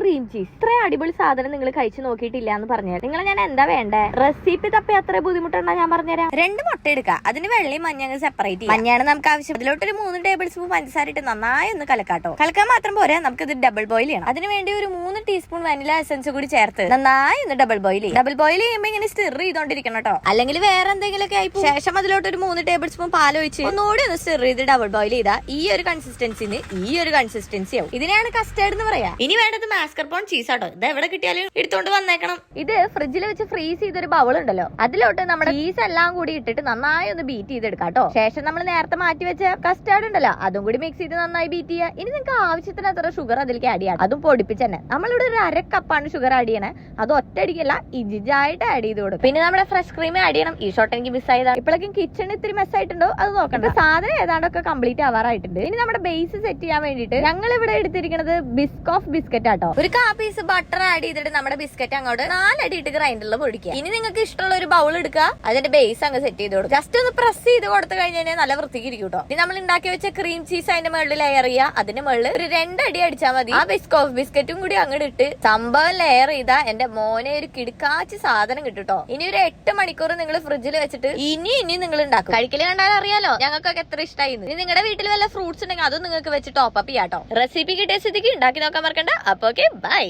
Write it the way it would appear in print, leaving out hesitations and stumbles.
Cream cheese. ഇത്രയും അടിപൊളി സാധനം നിങ്ങൾ കഴിച്ചു നോക്കിയിട്ടില്ല എന്ന് പറഞ്ഞാൽ നിങ്ങൾ ഞാൻ എന്താ വേണ്ടേ? റെസിപ്പി തപ്പി അത്ര ബുദ്ധിമുട്ടുണ്ടോ ഞാൻ പറഞ്ഞുതരാം. 2 മുട്ട എടുക്കുക, അതിന് വെള്ളയും മഞ്ഞ സെപ്പറേറ്റ് ചെയ്യാം. മഞ്ഞാണ് നമുക്ക് ആവശ്യം. അതിലോട്ടൊരു 3 ടേബിൾ സ്പൂൺ പഞ്ചസാര ഇട്ട് നന്നായി ഒന്ന് കലക്കാട്ടോ. കലക്കാൻ മാത്രം പോരാ, നമുക്ക് ഇത് ഡബിൾ ബോയിൽ ചെയ്യണം. അതിന് വേണ്ടി ഒരു 3 ടീസ്പൂൺ വനില എസൻസ് കൂടി ചേർത്ത് നന്നായി ഒന്ന് ഡബിൾ ബോയിൽ ചെയ്യും. ഡബിൾ ബോയിൽ ചെയ്യുമ്പോൾ ഇങ്ങനെ സ്റ്റിർ ചെയ്തോണ്ടിരിക്കണം കേട്ടോ, അല്ലെങ്കിൽ വേറെ എന്തെങ്കിലുമൊക്കെ ആയി. ശേഷം അതിലോട്ട് ഒരു 3 ടേബിൾ സ്പൂൺ പാൽ ഒഴിച്ച് ഒന്നുകൂടി ഒന്ന് സ്റ്റിർ ചെയ്ത് ഡബിൾ ബോയിൽ ചെയ്താ ഈ ഒരു കൺസിസ്റ്റൻസി ആവും. ഇതിനെയാണ് കസ്റ്റേർഡ് എന്ന് പറയാ. ഇനി വേണ്ടത് മാസ്കർപോൺ ചീസ് ആട്ടോ. ഇത് എവിടെ കിട്ടിയാലും എടുത്തോണ്ട് വന്നേക്കണം. ഇത് ഫ്രിഡ്ജിൽ വെച്ച് ഫ്രീസ് ചെയ്തൊരു ബൗൾ ഉണ്ടല്ലോ, അതിലോട്ട് നമ്മുടെ ചീസ് എല്ലാം കൂടി ഇട്ടിട്ട് നന്നായി ഒന്ന് ബീറ്റ് ചെയ്തെടുക്കാട്ടോ. ശേഷം നമ്മൾ നേരത്തെ മാറ്റി വെച്ച കസ്റ്റാർഡ് ഉണ്ടല്ലോ, അതും കൂടി മിക്സ് ചെയ്ത് നന്നായി ബീറ്റ് ചെയ്യുക. ഇനി നിങ്ങൾക്ക് ആവശ്യത്തിന് അത്ര ഷുഗർ അതിലേക്ക് ആഡ് ചെയ്യാം. അതും പൊടിപ്പിച്ച് തന്നെ. നമ്മളിവിടെ ഒരു 1/2 കപ്പാണ് ഷുഗർ ആഡ് ചെയ്യണേ. അത് ഒറ്റയടിക്കല്ല, ഇഞ്ചിഞ്ചായിട്ട് ആഡ് ചെയ്ത് കൊടുക്കും. പിന്നെ നമ്മുടെ ഫ്രഷ് ക്രീം ആഡ് ചെയ്യണം. ഈ ഷോട്ട് എനിക്ക് മിസ് ആയതാ. ഇപ്പോഴേക്കും കിച്ചൺ ഇത്തിരി മെസ് ആയിട്ടുണ്ടോ അത് നോക്കണ്ട. സാധനം ഏതാണ്ടൊക്കെ കംപ്ലീറ്റ് ആവാറായിട്ടുണ്ട്. ഇനി നമ്മുടെ ബേസ് സെറ്റ് ചെയ്യാൻ വേണ്ടിയിട്ട് ഞങ്ങൾ ഇവിടെ എടുത്തിരിക്കുന്നത് ബിസ്കോഫ് ബിസ്ക്കറ്റ് ആട്ടോ. ഒരു 1/4 പീസ് ബട്ടർ ആഡ് ചെയ്തിട്ട് നമ്മുടെ ബിസ്ക്കറ്റ് അങ്ങോട്ട് 4 അടി ഇട്ട് ഗ്രൈൻഡറിൽ പൊടിക്കുക. ഇനി നിങ്ങൾക്ക് ഇഷ്ടമുള്ള ഒരു ബൗൾ എടുക്കുക, അതിന്റെ ബേസ് അങ്ങ് സെറ്റ് ചെയ്ത് കൊടുക്കുക. ജസ്റ്റ് ഒന്ന് പ്രസ് ചെയ്ത് കൊടുത്തു കഴിഞ്ഞാൽ നല്ല വൃത്തിക്ക് ഇരിക്കും കേട്ടോ. ഇനി നമ്മൾ ഉണ്ടാക്കി വെച്ച ക്രീം ചീസ് അതിന്റെ മുകളിൽ ലെയർ ചെയ്യുക. അതിന്റെ മുകളിൽ ഒരു 2 അടി അടിച്ചാൽ മതി. ആ ബിസ്കോഫ് ബിസ്ക്കറ്റും കൂടി അങ്ങോട്ട് ഇട്ട് സംഭവം ലെയർ ചെയ്താ എന്റെ മോനെ ഒരു കിടുക്കാച്ചി സാധനം കിട്ടുട്ടോ. ഇനി ഒരു 8 മണിക്കൂർ നിങ്ങൾ ഫ്രിഡ്ജിൽ വെച്ചിട്ട് ഇനി നിങ്ങൾ ഉണ്ടാക്കും. കഴിക്കല് കണ്ടാൽ അറിയാലോ ഞങ്ങൾക്കൊക്കെ എത്ര ഇഷ്ടമായി. ഇനി നിങ്ങളുടെ വീട്ടിൽ വല്ല ഫ്രൂട്ട്സ് ഉണ്ടെങ്കിൽ അതും നിങ്ങൾക്ക് വെച്ച് ടോപ്പ് അപ്പ് ചെയ്യാട്ടോ. റെസിപ്പി കിട്ടിയ സ്ഥിതിക്ക് ഉണ്ടാക്കി നോക്കാൻ മറക്കണ്ട. അപ്പൊ ഓക്കെ, ബൈ.